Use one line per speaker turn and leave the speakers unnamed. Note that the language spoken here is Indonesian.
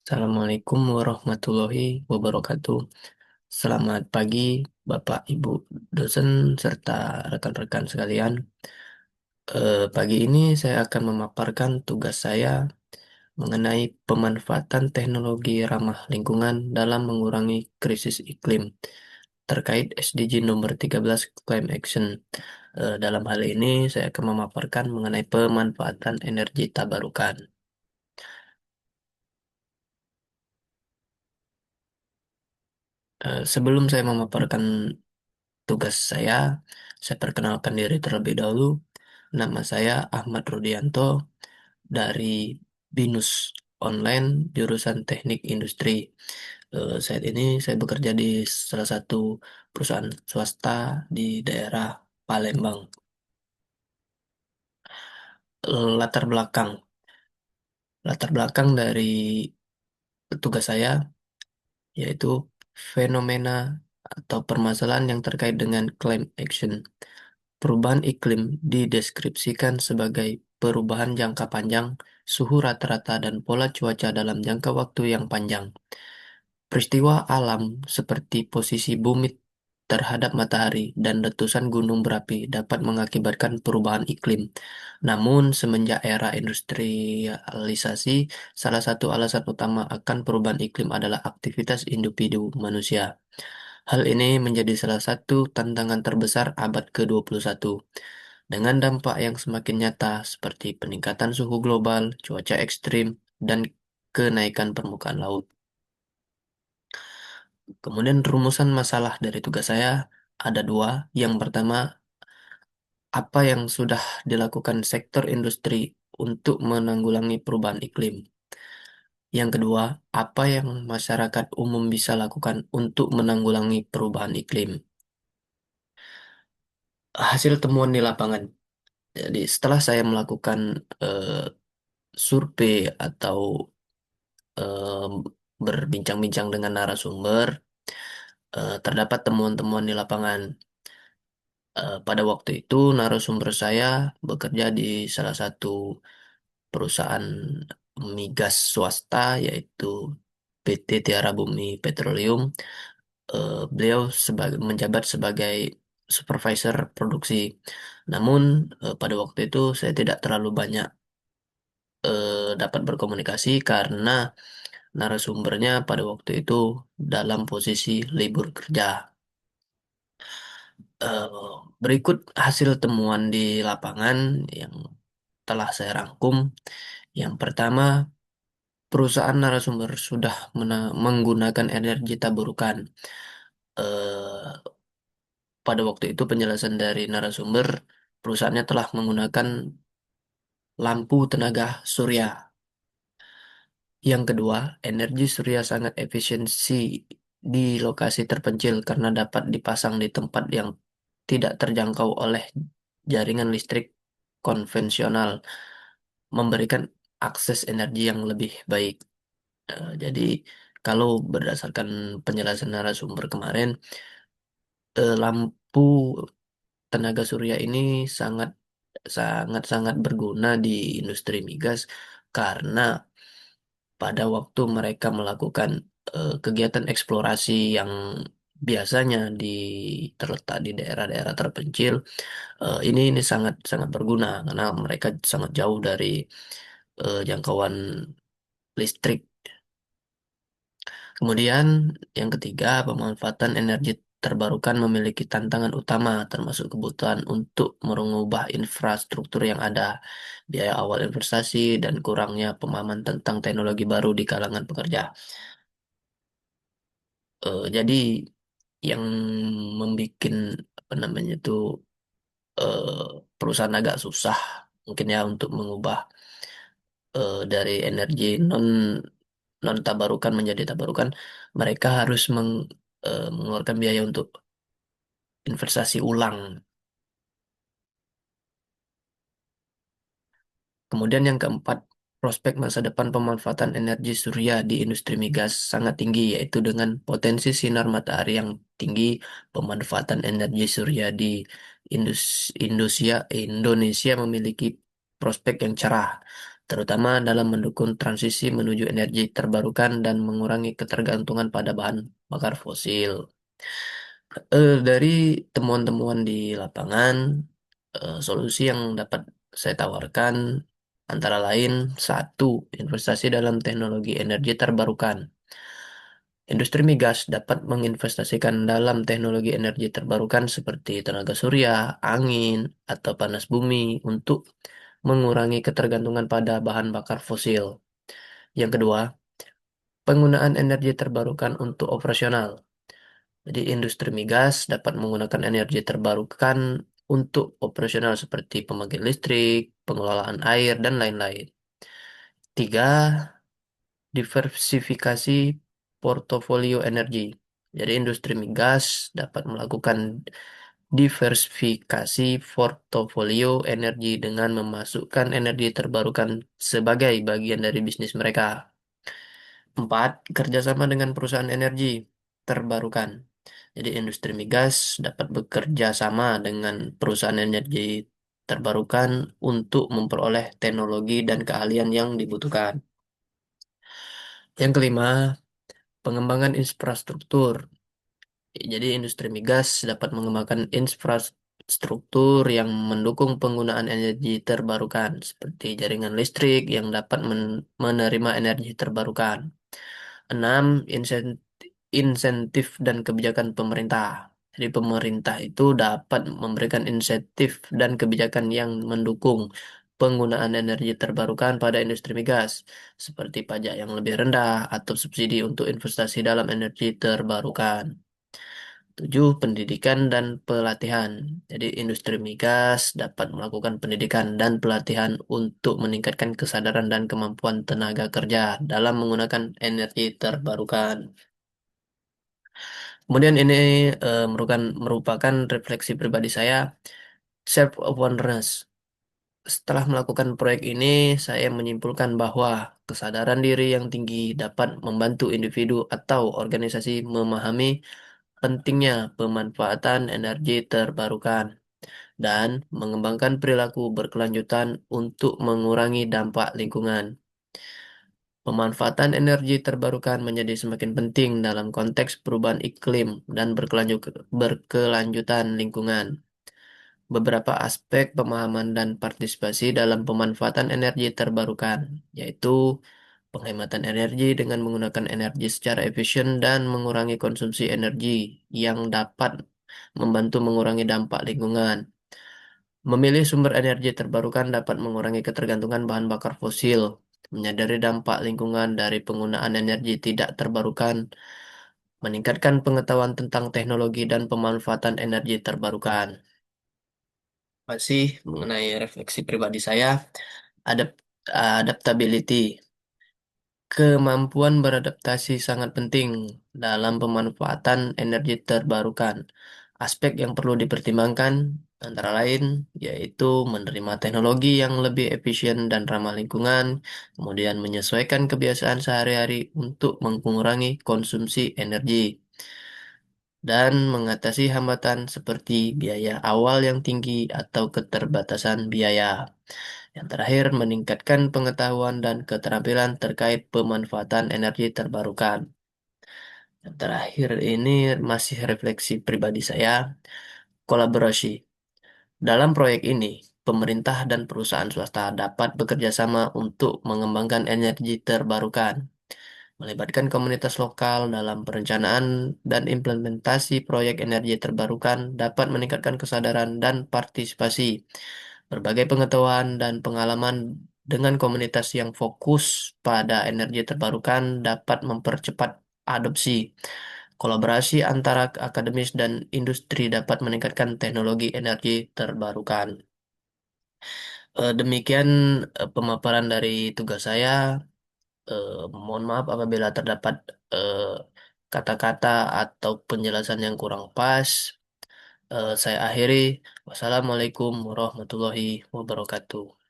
Assalamualaikum warahmatullahi wabarakatuh. Selamat pagi, Bapak, Ibu, dosen, serta rekan-rekan sekalian. Pagi ini saya akan memaparkan tugas saya mengenai pemanfaatan teknologi ramah lingkungan dalam mengurangi krisis iklim terkait SDG nomor 13 Climate Action. Dalam hal ini saya akan memaparkan mengenai pemanfaatan energi terbarukan. Sebelum saya memaparkan tugas saya perkenalkan diri terlebih dahulu. Nama saya Ahmad Rudianto dari BINUS Online jurusan Teknik Industri. Saat ini saya bekerja di salah satu perusahaan swasta di daerah Palembang. Latar belakang, latar belakang dari tugas saya yaitu fenomena atau permasalahan yang terkait dengan climate action. Perubahan iklim dideskripsikan sebagai perubahan jangka panjang, suhu rata-rata, dan pola cuaca dalam jangka waktu yang panjang. Peristiwa alam seperti posisi bumi terhadap matahari dan letusan gunung berapi dapat mengakibatkan perubahan iklim. Namun, semenjak era industrialisasi, salah satu alasan utama akan perubahan iklim adalah aktivitas individu manusia. Hal ini menjadi salah satu tantangan terbesar abad ke-21, dengan dampak yang semakin nyata seperti peningkatan suhu global, cuaca ekstrim, dan kenaikan permukaan laut. Kemudian rumusan masalah dari tugas saya ada dua. Yang pertama, apa yang sudah dilakukan sektor industri untuk menanggulangi perubahan iklim. Yang kedua, apa yang masyarakat umum bisa lakukan untuk menanggulangi perubahan iklim. Hasil temuan di lapangan. Jadi setelah saya melakukan eh, survei atau eh, berbincang-bincang dengan narasumber, terdapat temuan-temuan di lapangan. Pada waktu itu, narasumber saya bekerja di salah satu perusahaan migas swasta, yaitu PT Tiara Bumi Petroleum. Beliau menjabat sebagai supervisor produksi. Namun, pada waktu itu saya tidak terlalu banyak dapat berkomunikasi karena narasumbernya pada waktu itu dalam posisi libur kerja. Eh, Berikut hasil temuan di lapangan yang telah saya rangkum. Yang pertama, perusahaan narasumber sudah menggunakan energi terbarukan. Eh, Pada waktu itu penjelasan dari narasumber, perusahaannya telah menggunakan lampu tenaga surya. Yang kedua, energi surya sangat efisiensi di lokasi terpencil karena dapat dipasang di tempat yang tidak terjangkau oleh jaringan listrik konvensional, memberikan akses energi yang lebih baik. Jadi, kalau berdasarkan penjelasan narasumber kemarin, lampu tenaga surya ini sangat sangat sangat berguna di industri migas karena pada waktu mereka melakukan kegiatan eksplorasi yang biasanya terletak di daerah-daerah terpencil, ini sangat sangat berguna karena mereka sangat jauh dari jangkauan listrik. Kemudian yang ketiga, pemanfaatan energi terbarukan memiliki tantangan utama termasuk kebutuhan untuk mengubah infrastruktur yang ada, biaya awal investasi, dan kurangnya pemahaman tentang teknologi baru di kalangan pekerja. Jadi yang membuat apa namanya itu eh, perusahaan agak susah mungkin ya untuk mengubah dari energi non tabarukan menjadi tabarukan, mereka harus mengeluarkan biaya untuk investasi ulang. Kemudian yang keempat, prospek masa depan pemanfaatan energi surya di industri migas sangat tinggi, yaitu dengan potensi sinar matahari yang tinggi, pemanfaatan energi surya di Indonesia memiliki prospek yang cerah. terutama dalam mendukung transisi menuju energi terbarukan dan mengurangi ketergantungan pada bahan bakar fosil. Dari temuan-temuan di lapangan, solusi yang dapat saya tawarkan antara lain satu, investasi dalam teknologi energi terbarukan. Industri migas dapat menginvestasikan dalam teknologi energi terbarukan seperti tenaga surya, angin, atau panas bumi untuk mengurangi ketergantungan pada bahan bakar fosil. Yang kedua, penggunaan energi terbarukan untuk operasional. Jadi industri migas dapat menggunakan energi terbarukan untuk operasional seperti pembangkit listrik, pengelolaan air, dan lain-lain. Tiga, diversifikasi portofolio energi. Jadi industri migas dapat melakukan diversifikasi portofolio energi dengan memasukkan energi terbarukan sebagai bagian dari bisnis mereka. Empat, kerjasama dengan perusahaan energi terbarukan. Jadi industri migas dapat bekerja sama dengan perusahaan energi terbarukan untuk memperoleh teknologi dan keahlian yang dibutuhkan. Yang kelima, pengembangan infrastruktur. Jadi industri migas dapat mengembangkan infrastruktur yang mendukung penggunaan energi terbarukan, seperti jaringan listrik yang dapat menerima energi terbarukan. Enam, insentif dan kebijakan pemerintah. Jadi pemerintah itu dapat memberikan insentif dan kebijakan yang mendukung penggunaan energi terbarukan pada industri migas, seperti pajak yang lebih rendah atau subsidi untuk investasi dalam energi terbarukan. Tujuh, pendidikan dan pelatihan. Jadi industri migas dapat melakukan pendidikan dan pelatihan untuk meningkatkan kesadaran dan kemampuan tenaga kerja dalam menggunakan energi terbarukan. Kemudian ini merupakan refleksi pribadi saya, self awareness. Setelah melakukan proyek ini, saya menyimpulkan bahwa kesadaran diri yang tinggi dapat membantu individu atau organisasi memahami pentingnya pemanfaatan energi terbarukan dan mengembangkan perilaku berkelanjutan untuk mengurangi dampak lingkungan. Pemanfaatan energi terbarukan menjadi semakin penting dalam konteks perubahan iklim dan berkelanjutan lingkungan. Beberapa aspek pemahaman dan partisipasi dalam pemanfaatan energi terbarukan, yaitu penghematan energi dengan menggunakan energi secara efisien dan mengurangi konsumsi energi yang dapat membantu mengurangi dampak lingkungan. Memilih sumber energi terbarukan dapat mengurangi ketergantungan bahan bakar fosil, menyadari dampak lingkungan dari penggunaan energi tidak terbarukan, meningkatkan pengetahuan tentang teknologi dan pemanfaatan energi terbarukan. Masih mengenai refleksi pribadi saya, adapt adaptability. Kemampuan beradaptasi sangat penting dalam pemanfaatan energi terbarukan. Aspek yang perlu dipertimbangkan antara lain yaitu menerima teknologi yang lebih efisien dan ramah lingkungan, kemudian menyesuaikan kebiasaan sehari-hari untuk mengurangi konsumsi energi, dan mengatasi hambatan seperti biaya awal yang tinggi atau keterbatasan biaya. Yang terakhir, meningkatkan pengetahuan dan keterampilan terkait pemanfaatan energi terbarukan. Yang terakhir ini masih refleksi pribadi saya, kolaborasi. Dalam proyek ini, pemerintah dan perusahaan swasta dapat bekerja sama untuk mengembangkan energi terbarukan, melibatkan komunitas lokal dalam perencanaan dan implementasi proyek energi terbarukan dapat meningkatkan kesadaran dan partisipasi. Berbagai pengetahuan dan pengalaman dengan komunitas yang fokus pada energi terbarukan dapat mempercepat adopsi. Kolaborasi antara akademis dan industri dapat meningkatkan teknologi energi terbarukan. Demikian pemaparan dari tugas saya. Eh, Mohon maaf apabila terdapat eh, kata-kata atau penjelasan yang kurang pas. Saya akhiri. Wassalamualaikum warahmatullahi wabarakatuh.